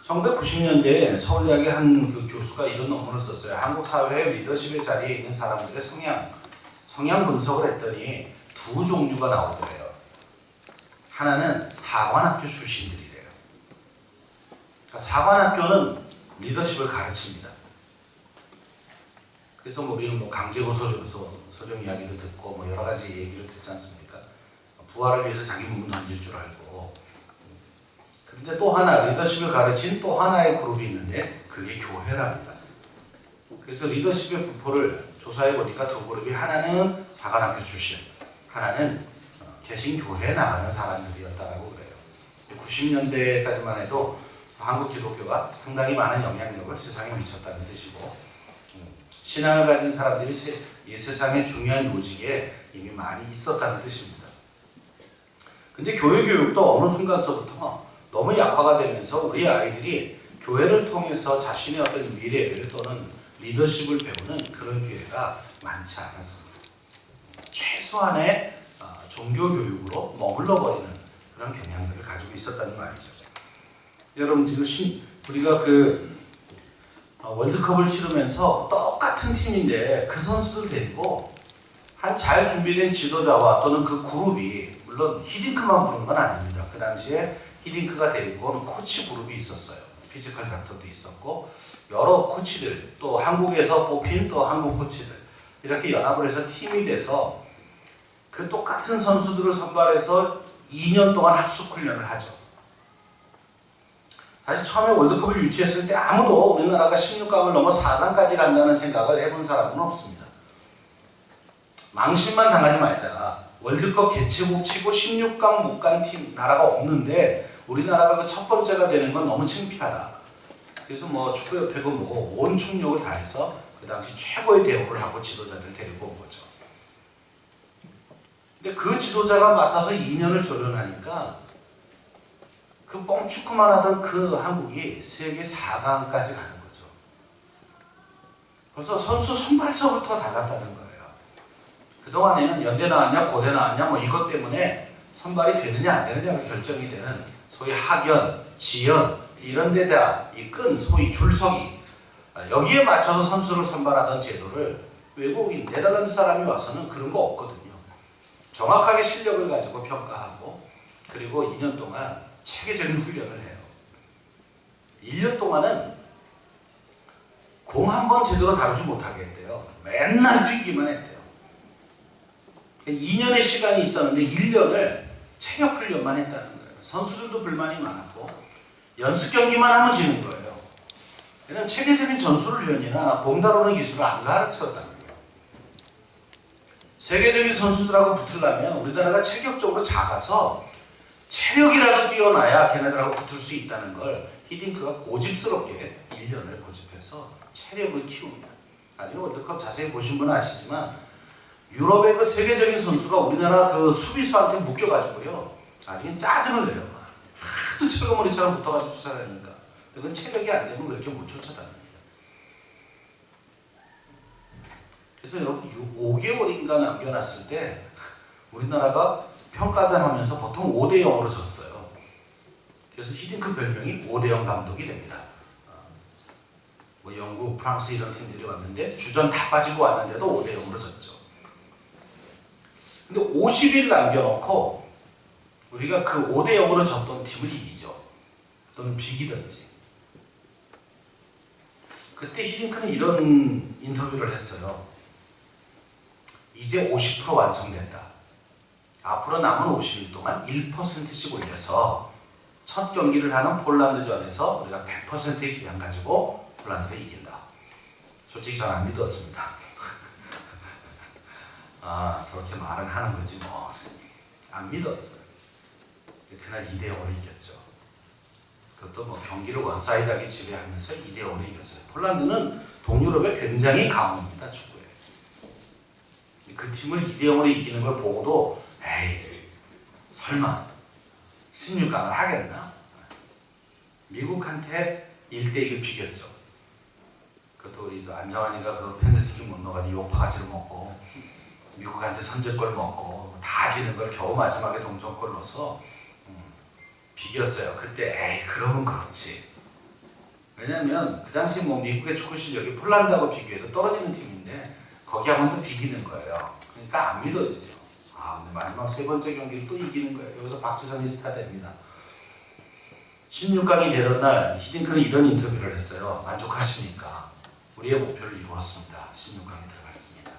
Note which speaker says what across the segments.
Speaker 1: 1990년대에 서울대학의 한 그 교수가 이런 논문을 썼어요. 한국 사회의 리더십의 자리에 있는 사람들의 성향 분석을 했더니 두 종류가 나오더래요. 하나는 사관학교 출신들이래요. 그러니까 사관학교는 리더십을 가르칩니다. 그래서 우리는 강제고 소령 이야기도 듣고 여러 가지 얘기를 듣지 않습니까? 부활을 위해서 자기 몸을 던질 줄 알고. 그런데 또 하나 리더십을 가르친 또 하나의 그룹이 있는데 그게 교회랍니다. 그래서 리더십의 분포를 조사해 보니까 두 그룹이 하나는 사관학교 출신, 하나는 개신교회에 나가는 사람들이었다고 그래요. 90년대까지만 해도 한국 기독교가 상당히 많은 영향력을 세상에 미쳤다는 뜻이고, 신앙을 가진 사람들이 이 세상의 중요한 요직에 이미 많이 있었다는 뜻입니다. 근데 교회 교육도 어느 순간서부터 너무 약화가 되면서 우리 아이들이 교회를 통해서 자신의 어떤 미래를 또는 리더십을 배우는 그런 기회가 많지 않았습니다. 최소한의 종교 교육으로 머물러 버리는 그런 경향들을 가지고 있었다는 말이죠. 여러분 지금 우리가 월드컵을 치르면서 똑같은 팀인데 그 선수들 데리고 한 잘 준비된 지도자와 또는 그 그룹이, 물론 히딩크만 부른 건 아닙니다. 그 당시에 히딩크가 데리고 코치 그룹이 있었어요. 피지컬 닥터도 있었고 여러 코치들, 또 한국에서 뽑힌 또 한국 코치들, 이렇게 연합을 해서 팀이 돼서 그 똑같은 선수들을 선발해서 2년 동안 합숙 훈련을 하죠. 사실 처음에 월드컵을 유치했을 때 아무도 우리나라가 16강을 넘어 4강까지 간다는 생각을 해본 사람은 없습니다. 망신만 당하지 말자. 월드컵 개최국 치고 16강 못 간 팀 나라가 없는데 우리나라가 그 첫 번째가 되는 건 너무 창피하다. 그래서 축구협회가 온 총력을 다해서 그 당시 최고의 대우를 하고 지도자들 데리고 온 거죠. 근데 그 지도자가 맡아서 2년을 조련하니까 그 뻥축구만 하던 그 한국이 세계 4강까지 가는 거죠. 벌써 선수 선발서부터 다 갔다는 거예요. 그동안에는 연대 나왔냐 고대 나왔냐 이것 때문에 선발이 되느냐 안 되느냐가 결정이 되는 소위 학연, 지연 이런 데다 이끈 소위 줄서기, 여기에 맞춰서 선수를 선발하던 제도를 외국인 네덜란드 사람이 와서는 그런 거 없거든요. 정확하게 실력을 가지고 평가하고 그리고 2년 동안 체계적인 훈련을 해요. 1년 동안은 공 한 번 제대로 다루지 못하게 했대요. 맨날 뛰기만 했대요. 2년의 시간이 있었는데 1년을 체력 훈련만 했다는 거예요. 선수들도 불만이 많았고 연습 경기만 하면 지는 거예요. 왜냐하면 체계적인 전술 훈련이나 공 다루는 기술을 안 가르쳤다는 거예요. 세계적인 선수들하고 붙으려면 우리나라가 체격적으로 작아서 체력이라도 뛰어나야 걔네들하고 붙을 수 있다는 걸 히딩크가 고집스럽게 1년을 고집해서 체력을 키웁니다. 나중에 월드컵 자세히 보신 분은 아시지만 유럽의 그 세계적인 선수가 우리나라 그 수비수한테 묶여가지고요. 나중에 짜증을 내요. 하도 철거머리처럼 붙어가지고 쫓아다니니까. 그건 체력이 안 되면 그렇게 못 쫓아다닙니다. 그래서 여러분 5개월인가 남겨놨을 때 우리나라가 평가전 하면서 보통 5대 0으로 졌어요. 그래서 히딩크 별명이 5대 0 감독이 됩니다. 영국, 프랑스 이런 팀들이 왔는데 주전 다 빠지고 왔는데도 5대 0으로 졌죠. 근데 50일 남겨놓고 우리가 그 5대 0으로 졌던 팀을 이기죠. 또는 비기든지. 그때 히딩크는 이런 인터뷰를 했어요. 이제 50% 완성됐다. 앞으로 남은 50일 동안 1%씩 올려서 첫 경기를 하는 폴란드전에서 우리가 100%의 기량 가지고 폴란드를 이긴다. 솔직히 저는 안 믿었습니다. 저렇게 말은 하는 거지 안 믿었어요. 그날 2대 0으로 이겼죠. 그것도 경기를 원사이드하게 지배하면서 2대 0으로 이겼어요. 폴란드는 동유럽에 굉장히 강합니다. 축구에. 그 팀을 2대 0으로 이기는 걸 보고도 에이 설마 16강을 하겠나? 미국한테 1대2를 비겼죠. 그것도 우리 안정환이가 그 펜널티킥 못 넣어가지고 욕파가지를 먹고 미국한테 선제골 먹고 다 지는 걸 겨우 마지막에 동점골 넣어서 비겼어요. 그때 에이 그러면 그렇지. 왜냐면 그 당시 뭐 미국의 축구 실력이 폴란드하고 비교해도 떨어지는 팀인데 거기하고는 또 비기는 거예요. 그러니까 안 믿어지죠. 아, 근데 마지막 세 번째 경기를 또 이기는 거예요. 여기서 박주성이 스타 됩니다. 16강이 되던 날 히딩크는 이런 인터뷰를 했어요. 만족하십니까? 우리의 목표를 이루었습니다. 16강에 들어갔습니다.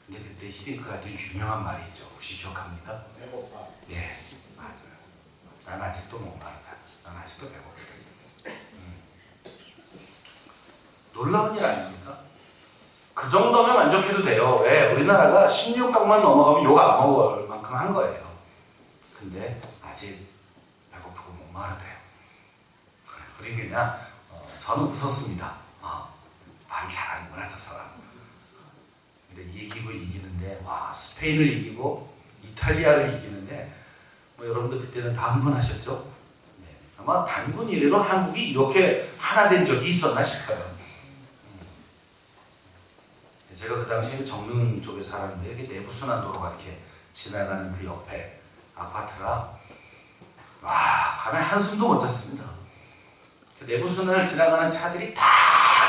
Speaker 1: 근데 그때 히딩크가 아주 유명한 말이 있죠. 혹시 기억합니까?
Speaker 2: 배고파.
Speaker 1: 예, 맞아요. 난 아직도 목마르다. 난 아직도 배고프다. 놀라운 일 아닙니까? 그 정도면 만족해도 돼요. 왜? 우리나라가 16강만 넘어가면 욕 안 먹을 만큼 한 거예요. 근데 아직 배고프고 목마르대요. 우리 그냥 저는 웃었습니다. 말이 잘하는구나 저 사람. 근데 이기고 이기는데 와, 스페인을 이기고 이탈리아를 이기는데 뭐 여러분들 그때는 단군 하셨죠? 네. 아마 단군 이래로 한국이 이렇게 하나 된 적이 있었나 싶어요. 제가 그 당시에 정릉 쪽에 살았는데 내부순환도로가 이렇게 지나가는 그 옆에 아파트라 와, 밤에 한숨도 못 잤습니다. 그 내부순환을 지나가는 차들이 다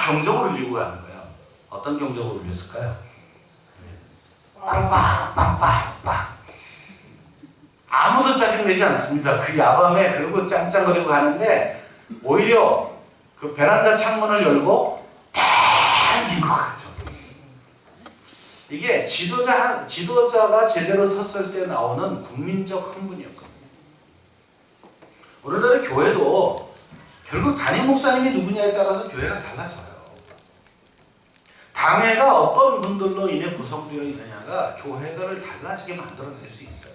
Speaker 1: 경적을 울리고 가는 거예요. 어떤 경적을 울렸을까요? 빵빵 빵빵 빵. 아무도 짜증내지 않습니다. 그 야밤에 그리고 짱짱거리고 가는데 오히려 그 베란다 창문을 열고 탁 밀고 가죠. 이게 지도자가 제대로 섰을 때 나오는 국민적 흥분이었거든요. 우리나라 교회도 결국 담임 목사님이 누구냐에 따라서 교회가 달라져요. 당회가 어떤 분들로 인해 구성되어 있느냐가 교회를 달라지게 만들어낼 수 있어요.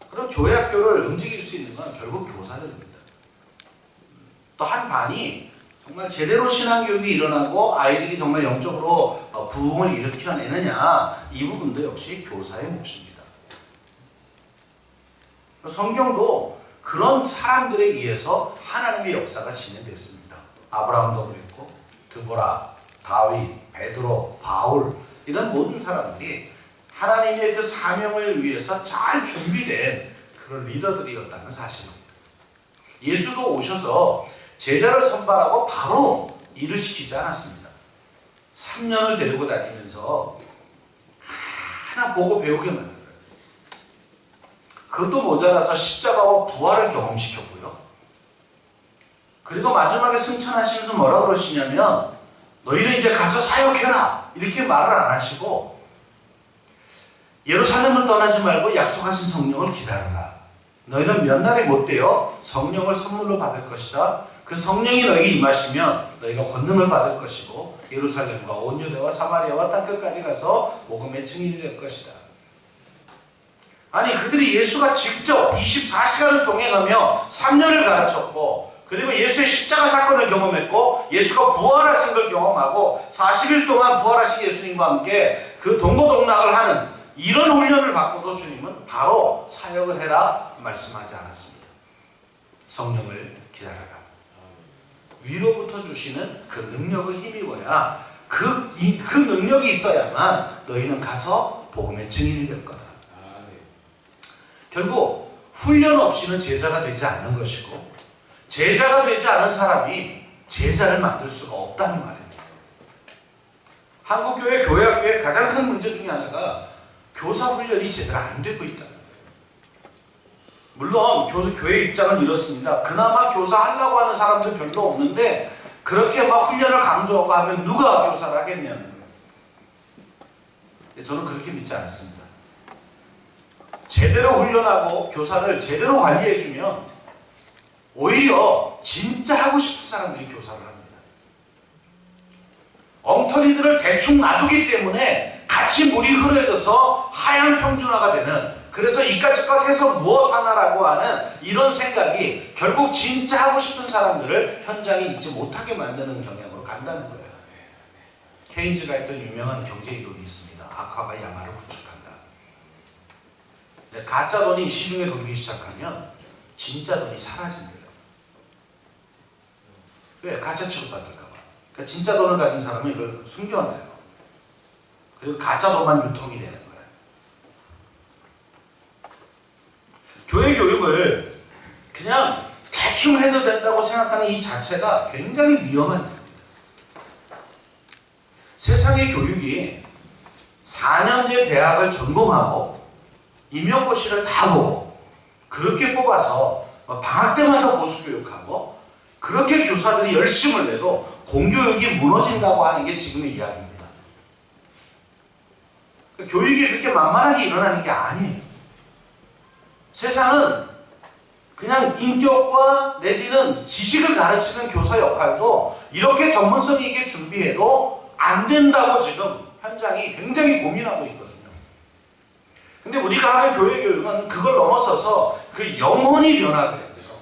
Speaker 1: 그럼 교회 학교를 움직일 수 있는 건 결국 교사들입니다. 또 한 반이 정말 제대로 신앙교육이 일어나고 아이들이 정말 영적으로 부흥을 일으켜내느냐, 이 부분도 역시 교사의 몫입니다. 성경도 그런 사람들에 의해서 하나님의 역사가 진행됐습니다. 아브라함도 그랬고 드보라, 다윗, 베드로, 바울 이런 모든 사람들이 하나님의 그 사명을 위해서 잘 준비된 그런 리더들이었다는 사실입니다. 예수도 오셔서 제자를 선발하고 바로 일을 시키지 않았습니다. 3년을 데리고 다니면서 하나 보고 배우게 만들어요. 그것도 모자라서 십자가와 부활을 경험시켰고요. 그리고 마지막에 승천하시면서 뭐라 그러시냐면 너희는 이제 가서 사역해라 이렇게 말을 안 하시고 예루살렘을 떠나지 말고 약속하신 성령을 기다려라. 너희는 몇 날이 못 되어 성령을 선물로 받을 것이다. 그 성령이 너희에게 임하시면 너희가 권능을 받을 것이고 예루살렘과 온 유대와 사마리아와 땅끝까지 가서 복음의 증인이 될 것이다. 아니 그들이 예수가 직접 24시간을 동행하며 3년을 가르쳤고 그리고 예수의 십자가 사건을 경험했고 예수가 부활하신 걸 경험하고 40일 동안 부활하신 예수님과 함께 그 동고동락을 하는 이런 훈련을 받고도 주님은 바로 사역을 해라 말씀하지 않았습니다. 성령을 기다려라. 위로부터 주시는 그 능력을 힘입어야 그 능력이 있어야만 너희는 가서 복음의 증인이 될 거다. 결국 훈련 없이는 제자가 되지 않는 것이고 제자가 되지 않은 사람이 제자를 만들 수가 없다는 말입니다. 한국교회 교회학교의 가장 큰 문제 중에 하나가 교사 훈련이 제대로 안 되고 있다. 물론 교회 입장은 이렇습니다. 그나마 교사 하려고 하는 사람들 별로 없는데 그렇게 막 훈련을 강조하고 하면 누가 교사를 하겠냐는 거예요. 저는 그렇게 믿지 않습니다. 제대로 훈련하고 교사를 제대로 관리해주면 오히려 진짜 하고 싶은 사람들이 교사를 합니다. 엉터리들을 대충 놔두기 때문에 같이 물이 흐려져서 하향 평준화가 되는, 그래서 이까짓것 해서 무엇 하나라고 하는 이런 생각이 결국 진짜 하고 싶은 사람들을 현장에 있지 못하게 만드는 경향으로 간다는 거예요. 케인즈가 했던 유명한 경제 이론이 있습니다. 악화가 야마를 구축한다. 가짜 돈이 시중에 돌기 시작하면 진짜 돈이 사라진대요. 왜? 가짜 취급받을까 봐. 그러니까 진짜 돈을 가진 사람은 이걸 숨겨놔요. 그리고 가짜 돈만 유통이 되는 거예요. 교회 교육을 그냥 대충 해도 된다고 생각하는 이 자체가 굉장히 위험한 일입니다. 세상의 교육이 4년제 대학을 전공하고 임용고시를 다 보고 그렇게 뽑아서 방학 때마다 보수교육하고 그렇게 교사들이 열심을 내도 공교육이 무너진다고 하는 게 지금의 이야기입니다. 교육이 그렇게 만만하게 일어나는 게 아니에요. 세상은 그냥 인격과 내지는 지식을 가르치는 교사 역할도 이렇게 전문성 있게 준비해도 안 된다고 지금 현장이 굉장히 고민하고 있거든요. 근데 우리가 하는 교회 교육은 그걸 넘어서서 그 영혼이 변화돼야 돼요.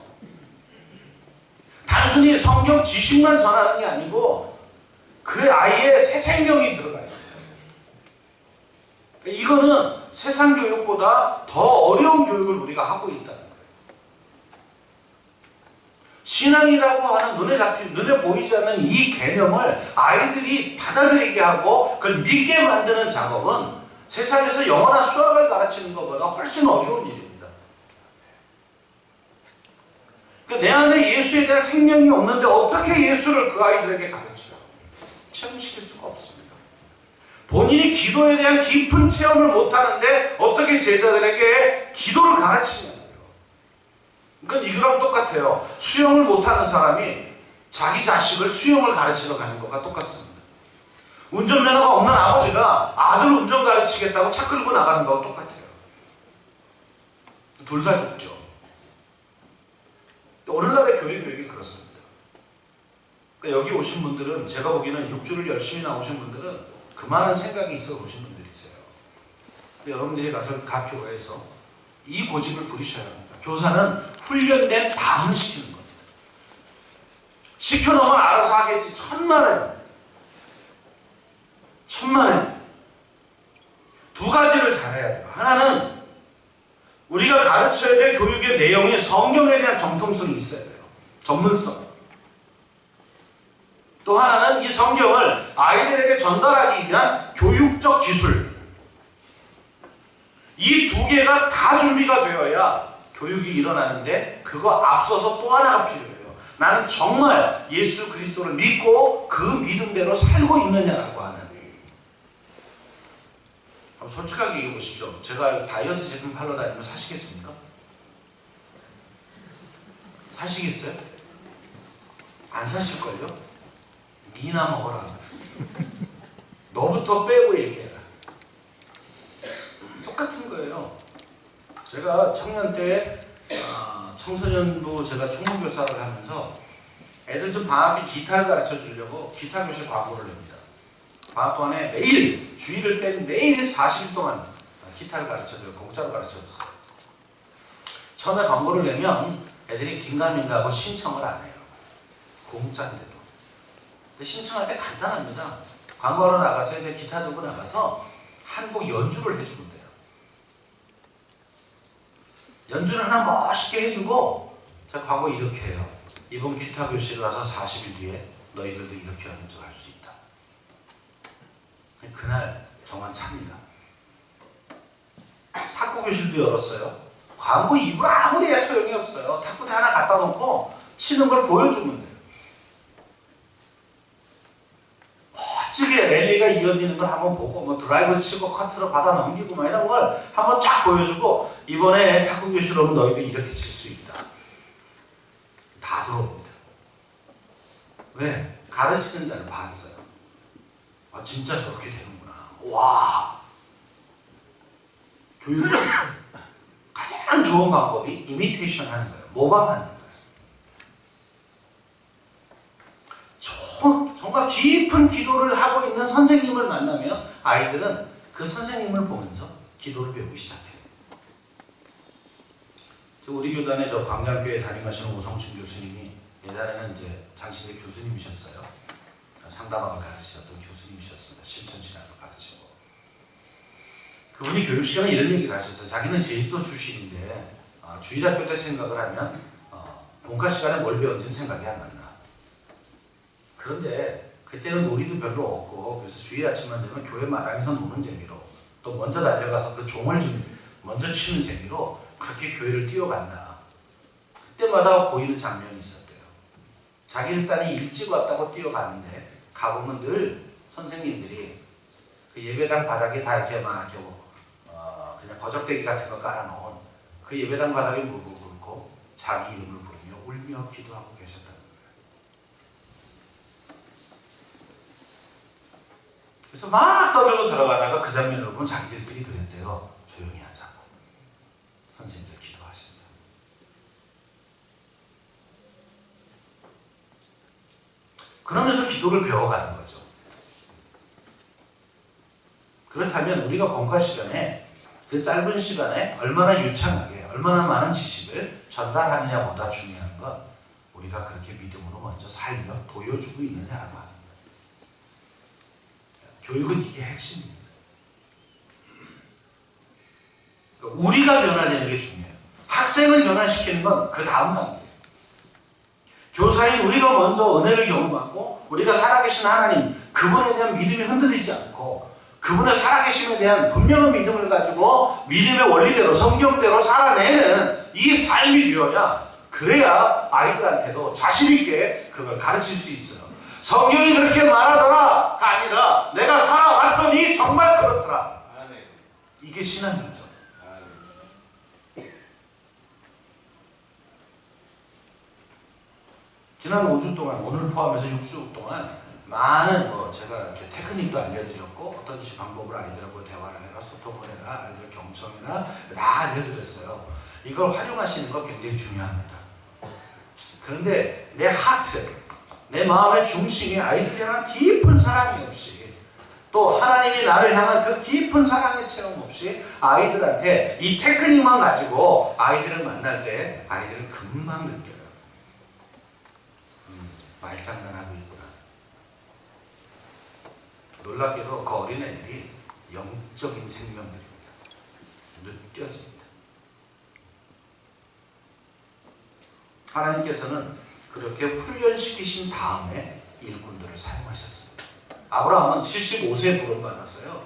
Speaker 1: 단순히 성경 지식만 전하는 게 아니고 그 아이의 새 생명이 들어가요. 이거는 세상 교육보다 더 어려운 교육을 우리가 하고 있다는 거예요. 신앙이라고 하는 눈에 보이지 않는 이 개념을 아이들이 받아들이게 하고 그걸 믿게 만드는 작업은 세상에서 영어나 수학을 가르치는 것보다 훨씬 어려운 일입니다. 그러니까 내 안에 예수에 대한 생명이 없는데 어떻게 예수를 그 아이들에게 가르치라고 체험시킬 수가 없습니다. 본인이 기도에 대한 깊은 체험을 못하는데 어떻게 제자들에게 기도를 가르치냐고요. 그건 이거랑 똑같아요. 수영을 못하는 사람이 자기 자식을 수영을 가르치러 가는 것과 똑같습니다. 운전면허가 없는 아버지가 아들 운전 가르치겠다고 차 끌고 나가는 거하고 똑같아요. 둘 다 죽죠. 오늘날의 교육이 그렇습니다. 그러니까 여기 오신 분들은 제가 보기에는 6주를 열심히 나오신 분들은 그만한 생각이 있어 오신 분들이세요. 여러분들이 가서 각 교회에서 이 고집을 부리셔야 합니다. 교사는 훈련된 다음을 시키는 겁니다. 시켜놓으면 알아서 하겠지. 천만에 두 가지를 잘해야 돼요. 하나는 우리가 가르쳐야 될 교육의 내용이 성경에 대한 정통성이 있어야 돼요. 전문성. 또 하나는 이 성경을 아이들에게 전달하기 위한 교육적 기술. 이 두 개가 다 준비가 되어야 교육이 일어나는데 그거 앞서서 또 하나가 필요해요. 나는 정말 예수 그리스도를 믿고 그 믿음대로 살고 있느냐라고 하는. 솔직하게 얘기해 보십시오. 제가 다이어트 제품 팔러 다니면 사시겠습니까? 사시겠어요? 안 사실걸요? 니나 먹어라. 너부터 빼고 얘기해라. 똑같은 거예요. 제가 청년 때 청소년부 제가 총무교사를 하면서 애들 좀 방학에 기타를 가르쳐 주려고 기타 교실 광고를 냅니다. 방학 동안에 매일 주일을 뺀 매일 40일 동안 기타를 가르쳐줘요. 공짜로 가르쳐줬어요. 처음에 광고를 내면 애들이 긴가민가하고 신청을 안 해요. 공짜인데도. 근데 신청할 때 간단합니다. 광고하러 나가서 이제 기타 들고 나가서 한 곡 연주를 해주면 돼요. 연주를 하나 멋있게 해주고 자 광고 이렇게 해요. 이번 기타 교실에 와서 40일 뒤에 너희들도 이렇게 연주할 수 있다. 그날 정말 찹니다. 탁구 교실도 열었어요. 광고 입으로 아무리 해도 소용이 없어요. 탁구대 하나 갖다 놓고 치는 걸 보여주면 돼요. 멋지게 랠리가 이어지는 걸 한번 보고 뭐 드라이브 치고 커트로 받아 넘기고 막 이런 걸 한번 쫙 보여주고 이번에 탁구 교실 오면 너희도 이렇게 칠 수 있다. 다 들어옵니다. 왜? 가르치는 자를 봤어요. 아, 진짜 저렇게 되는구나. 와. 교육은 가장 좋은 방법이 이미테이션 하는 거예요. 모방하는 거예요. 정말 깊은 기도를 하고 있는 선생님을 만나면 아이들은 그 선생님을 보면서 기도를 배우기 시작해요. 우리 교단에 저 광장교회 담임하시는 오성춘 교수님이 예전에는 이제 장신대 교수님이셨어요. 상담학을 가르치셨던 교수님이셨습니다. 실천신학을 가르치고. 그분이 교육 시간에 이런 얘기를 하셨어요. 자기는 제주도 출신인데 주일학교 때 생각을 하면 본과 시간에 뭘 배웠는지 생각이 안 난다. 그런데 그때는 놀이도 별로 없고 그래서 주일 아침만 되면 교회 마당에서 노는 재미로 또 먼저 달려가서 그 종을 먼저 치는 재미로 그렇게 교회를 뛰어간다. 때마다 보이는 장면이 있었대요. 자기 딸이 일찍 왔다고 뛰어가는데 가보면 늘 선생님들이 그 예배당 바닥에 다 이렇게 막 그냥 거적대기 같은 거 깔아놓은 그 예배당 바닥에 무릎을 꿇고 자기 이름을 부르며 울며 기도하고 계셨다는 거예요. 그래서 막 떠들고 들어가다가 그 장면을 보면 자기들끼리 그랬대요. 조용히 하자고. 선생님들 기도하신다. 그러면서 기도를 배워가는 거죠. 그렇다면 우리가 공과 시간에 그 짧은 시간에 얼마나 유창하게 얼마나 많은 지식을 전달하느냐보다 중요한 건 우리가 그렇게 믿음으로 먼저 살며 보여주고 있느냐라고 하는 거예요. 교육은 이게 핵심입니다. 우리가 변화되는 게 중요해요. 학생을 변화시키는 건 그 다음 단계예요. 교사인 우리가 먼저 은혜를 경험하고 우리가 살아계신 하나님 그분에 대한 믿음이 흔들리지 않고 그분의 살아계심에 대한 분명한 믿음을 가지고 믿음의 원리대로 성경대로 살아내는 이 삶이 되어야 그래야 아이들한테도 자신있게 그걸 가르칠 수 있어요. 성경이 그렇게 말하더라가 아니라 내가 살아왔더니 정말 그렇더라. 이게 신앙이죠. 지난 5주 동안 오늘 포함해서 6주 동안 많은 제가 이렇게 테크닉도 알려드렸고 어떤 방법을 아이들하고 대화를 해라, 소통을 해라, 아이들 경청해라 다 알려드렸어요. 이걸 활용하시는 거 굉장히 중요합니다. 그런데 내 하트, 내 마음의 중심에 아이들을 향한 깊은 사랑이 없이 또 하나님이 나를 향한 그 깊은 사랑의 체험 없이 아이들한테 이 테크닉만 가지고 아이들을 만날 때 아이들은 금방 느껴요. 말장난하고 있구나. 놀랍게도 그 어린애들이 영적인 생명들입니다. 느껴집니다. 하나님께서는 그렇게 훈련시키신 다음에 일꾼들을 사용하셨습니다. 아브라함은 75세에 부름받았어요.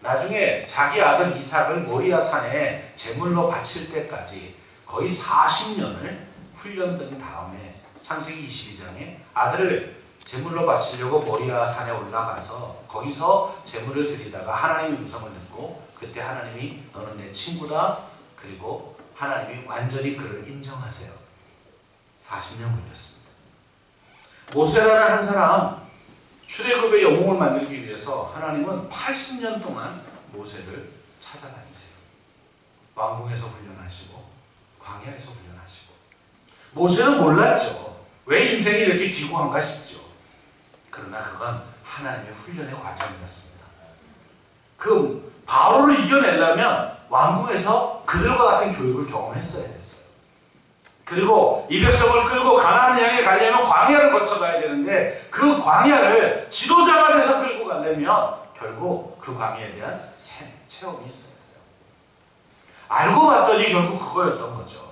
Speaker 1: 나중에 자기 아들 이삭을 모리아 산에 제물로 바칠 때까지 거의 40년을 훈련된 다음에 창세기 22장에 아들을 제물로 바치려고 모리아 산에 올라가서 거기서 제물을 드리다가 하나님의 음성을 듣고 그때 하나님이 너는 내 친구다. 그리고 하나님이 완전히 그를 인정하세요. 40년 걸렸습니다. 모세라는 한 사람 출애굽의 영웅을 만들기 위해서 하나님은 80년 동안 모세를 찾아다니세요. 왕궁에서 훈련하시고 광야에서 훈련하시고 모세는 몰랐죠. 왜 인생이 이렇게 기구한가 싶죠. 그러나 그건 하나님의 훈련의 과정이었습니다. 그 바로를 이겨내려면 왕궁에서 그들과 같은 교육을 경험했어야 됐어요. 그리고 이 백성을 끌고 가나안 향해 가려면 광야를 거쳐가야 되는데 그 광야를 지도자가 돼서 끌고 가려면 결국 그 광야에 대한 체험이 있어야 돼요. 알고 봤더니 결국 그거였던 거죠.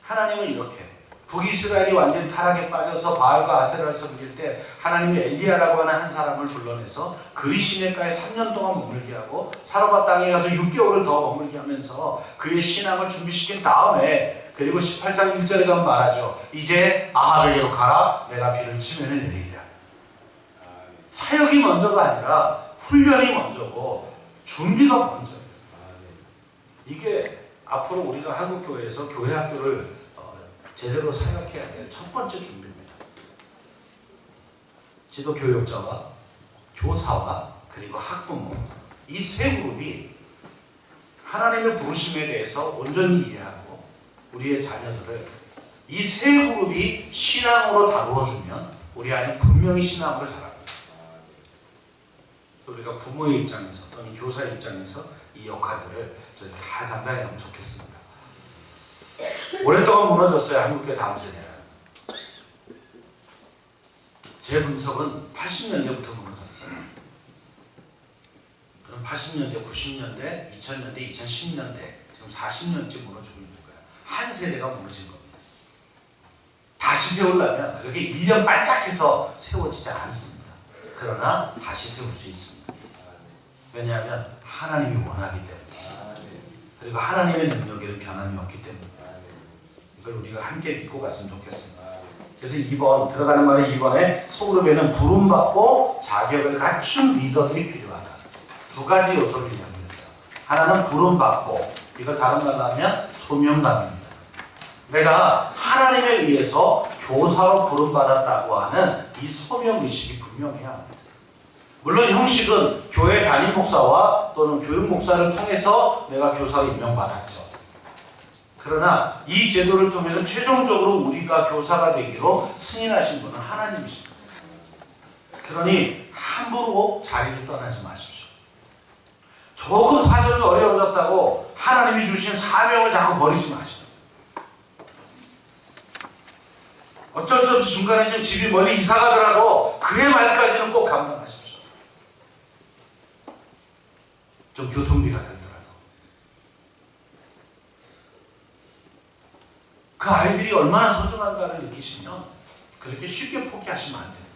Speaker 1: 하나님은 이렇게 북이스라엘이 완전히 타락에 빠져서 바알과 아세라를 섬길 때 하나님이 엘리야라고 하는 한 사람을 불러내서 그리 시내가에 3년 동안 머물게 하고 사르밧 땅에 가서 6개월을 더 머물게 하면서 그의 신앙을 준비시킨 다음에 그리고 18장 1절에 가면 말하죠. 이제 아합에게로 가라. 내가 비를 치면은 내리리라. 사역이 먼저가 아니라 훈련이 먼저고 준비가 먼저예요. 이게 앞으로 우리가 한국교회에서 교회 학교를 제대로 사역해야 될 첫 번째 준비입니다. 지도교육자와 교사와 그리고 학부모 이 세 그룹이 하나님의 부르심에 대해서 온전히 이해하고 우리의 자녀들을 이 세 그룹이 신앙으로 다루어주면 우리 아이는 분명히 신앙으로 자랍니다. 우리가 부모의 입장에서 또는 교사의 입장에서 이 역할들을 잘 담당해 가면 좋겠습니다. 오랫동안 무너졌어요. 한국교회 다음 세대는. 제 분석은 80년대부터 무너졌어요. 그럼 80년대, 90년대, 2000년대, 2010년대 지금 40년째 무너지고 있는 거예요. 한 세대가 무너진 겁니다. 다시 세우려면 그렇게 1년 반짝해서 세워지지 않습니다. 그러나 다시 세울 수 있습니다. 왜냐하면 하나님이 원하기 때문에 그리고 하나님의 능력에는 변함이 없기 때문에 그걸 우리가 함께 믿고 갔으면 좋겠습니다. 그래서 2번 들어가는 말에 2번에 소그룹에는 부름받고 자격을 갖춘 리더들이 필요하다. 두 가지 요소를 이야기했어요. 하나는 부름받고, 이거 다른 말로 하면 소명감입니다. 내가 하나님에 의해서 교사로 부름받았다고 하는 이 소명의식이 분명해야 합니다. 물론 형식은 교회 담임 목사와 또는 교육 목사를 통해서 내가 교사로 임명받았죠. 그러나 이 제도를 통해서 최종적으로 우리가 교사가 되기로 승인하신 분은 하나님이십니다. 그러니 함부로 자리를 떠나지 마십시오. 조금 사정이 어려워졌다고 하나님이 주신 사명을 자꾸 버리지 마십시오. 어쩔 수 없이 중간에 좀 집이 멀리 이사 가더라도 그의 말까지는 꼭 감당하십시오. 좀 교통비가 들더라도. 그 아이들이 얼마나 소중한가를 느끼시면 그렇게 쉽게 포기하시면 안 됩니다.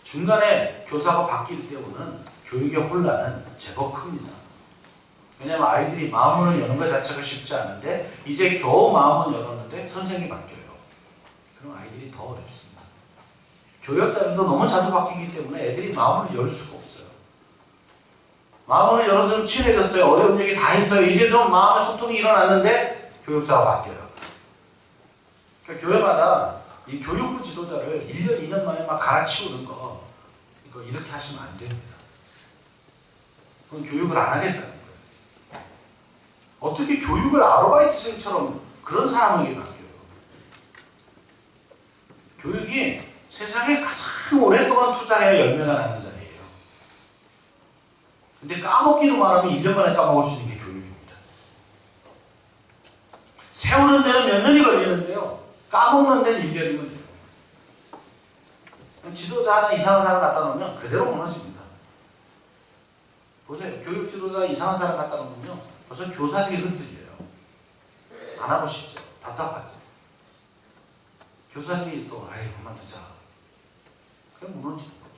Speaker 1: 중간에 교사가 바뀔 때 오는 교육의 혼란은 제법 큽니다. 왜냐하면 아이들이 마음을 여는 것 자체가 쉽지 않은데 이제 겨우 마음을 열었는데 선생님이 바뀌어요. 그럼 아이들이 더 어렵습니다. 교역자들도 너무 자주 바뀌기 때문에 애들이 마음을 열 수가 없어요. 마음을 열어서 좀 친해졌어요. 어려운 얘기 다 했어요. 이제 좀 마음의 소통이 일어났는데 교육자가 바뀌어요. 그러니까 교회마다 이 교육부 지도자를 1년, 2년 만에 막 갈아치우는 거, 이거 이렇게 하시면 안 됩니다. 그건 교육을 안 하겠다는 거예요. 어떻게 교육을 아르바이트생처럼 그런 사람에게 맡겨요? 교육이 세상에 가장 오랫동안 투자해야 열매가 나는 자리예요. 근데 까먹기로 말하면 1년 만에 까먹을 수 있는 게 교육입니다. 세우는 데는 몇 년이 걸리는데요. 까먹는 데는 1년이면 돼요. 지도자 하나 이상한 사람 갖다 놓으면 그대로 무너집니다. 보세요. 교육 지도자 이상한 사람 갖다 놓으면 벌써 교사들이 흔들려요. 안 하고 싶죠. 답답하죠. 교사들이 또 아이 그만두자. 그냥 무너지는 거죠.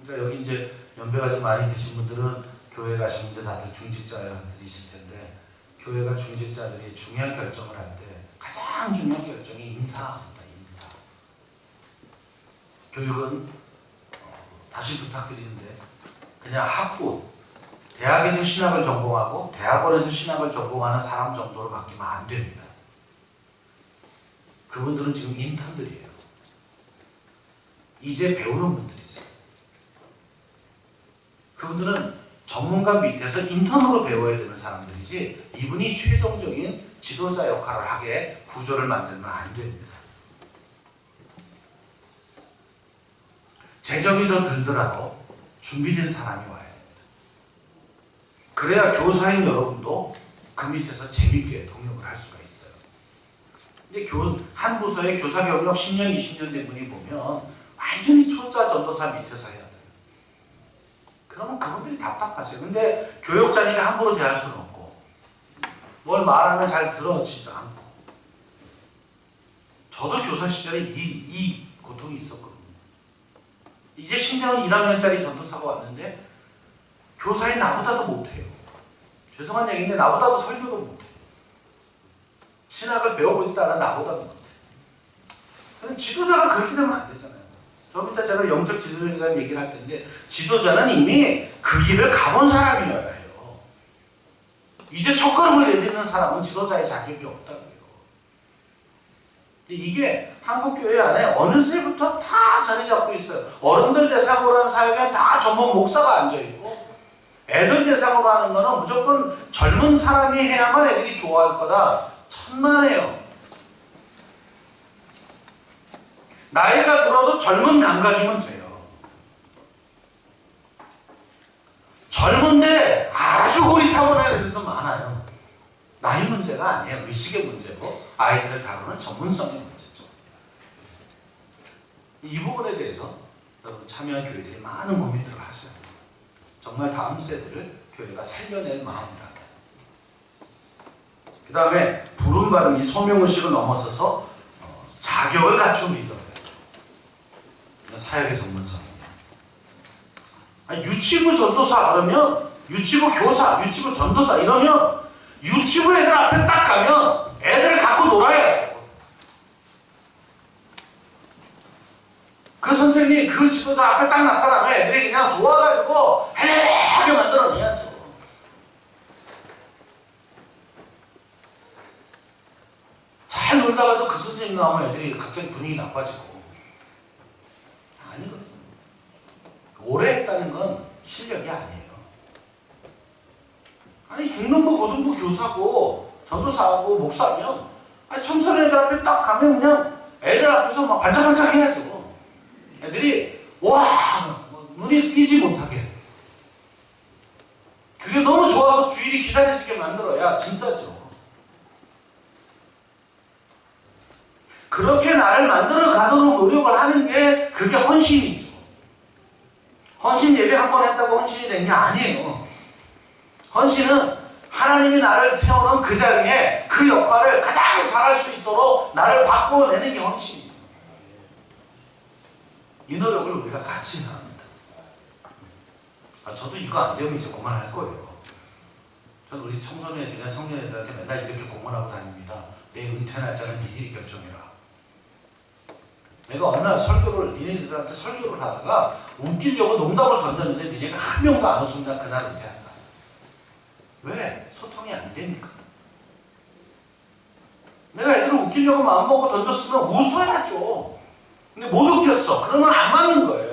Speaker 1: 그러니까 여기 이제 연배가 좀 많이 드신 분들은 교회 가시면 이제 다들 중직자들이실 텐데 교회가 중직자들이 중요한 결정을 할 때 가장 중요한 결정이 인사입니다. 인사. 교육은 다시 부탁드리는데 그냥 학부, 대학에서 신학을 전공하고 대학원에서 신학을 전공하는 사람 정도로 바뀌면 안 됩니다. 그분들은 지금 인턴들이에요. 이제 배우는 분들이세요. 그분들은 전문가 밑에서 인턴으로 배워야 되는 사람들이지 이분이 최종적인 지도자 역할을 하게 구조를 만들면 안 됩니다. 재정이 더 들더라도 준비된 사람이 와야 됩니다. 그래야 교사인 여러분도 그 밑에서 재밌게 동역을 할 수가 있어요. 근데 한 부서에 교사 경력 10년, 20년 된 분이 보면 완전히 초짜 전도사 밑에서 해야 돼요. 그러면 그분들이 답답하세요. 근데 교육자니까 함부로 대할 수는 없고 뭘 말하면 잘 들어지지도 않고. 저도 교사 시절에 이 고통이 있었거든요. 이제 10년, 1학년짜리 전도사가 왔는데 교사인 나보다도 못해요. 죄송한 얘기인데 나보다도 설교도 못해요. 신학을 배워보지도 않아 나보다도 못해요. 그럼 지도자가 그렇게 되면 안 되잖아요. 좀 이따 제가 영적 지도자에 대한 얘기를 할 텐데 지도자는 이미 그 길을 가본 사람이어야 해요. 이제 첫걸음을 내딛는 사람은 지도자의 자격이 없다고요. 이게 한국교회 안에 어느새부터 다 자리 잡고 있어요. 어른들 대상으로 하는 사역에 다 전문 목사가 앉아있고 애들 대상으로 하는 거는 무조건 젊은 사람이 해야만 애들이 좋아할 거다. 천만에요. 나이가 들어도 젊은 감각이면 돼요. 젊은데 아주 고리타분한 애들도 많아요. 나이 문제가 아니에요. 의식의 문제고 아이들 다루는 전문성의 문제죠. 이 부분에 대해서 여러분 참여한 교회들이 많은 고민들을 하셔야 돼요. 정말 다음 세대를 교회가 살려낼 마음이라면. 그 다음에 부름받은 이 소명의식을 넘어서서 자격을 갖춘 리더예요. 사역의 전문성입니다. 유치부 전도사 그러면 유치부 교사, 유치부 전도사 이러면 유치부 애들 앞에 딱 가면 애들 갖고 놀아야죠. 그 선생님이 그 지도자 앞에 딱 나타나면 애들이 그냥 좋아가지고 헬레하게 만들어내야죠. 잘 놀다가도 그 선생님 나오면 애들이 갑자기 분위기 나빠지고. 아니거든요. 오래 했다는 건 실력이 아니에요. 아니 중등부 고등부 교사고 전도사하고 목사면 아니 청소년 애들 앞에 딱 가면 그냥 애들 앞에서 막 반짝반짝 해야죠. 애들이 와 눈이 띄지 못하게. 그게 너무 좋아서 주일이 기다려지게 만들어야 진짜죠. 그렇게 나를 만들어 가도록 노력을 하는 게 그게 헌신이죠. 헌신 예배 한 번 했다고 헌신이 된 게 아니에요. 헌신은 하나님이 나를 세워놓은 그 자리에 그 역할을 가장 잘할 수 있도록 나를 바꿔내는 게 헌신이에요. 이 노력을 우리가 같이 해야 합니다. 저도 이거 안 되면 이제 그만할 거예요. 저는 우리 청소년들이나 청년들한테 맨날 이렇게 공언하고 다닙니다. 내 은퇴 날짜는 니들이 결정해라. 내가 어느 날 설교를 니네들한테 설교를 하다가 웃기려고 농담을 던졌는데 니네가 한 명도 안 웃으면 그날 은퇴한다. 왜? 소통이 안 되니까. 내가 애들을 웃기려고 마음먹고 던졌으면 웃어야죠. 근데 못 웃겼어. 그러면 안 맞는 거예요.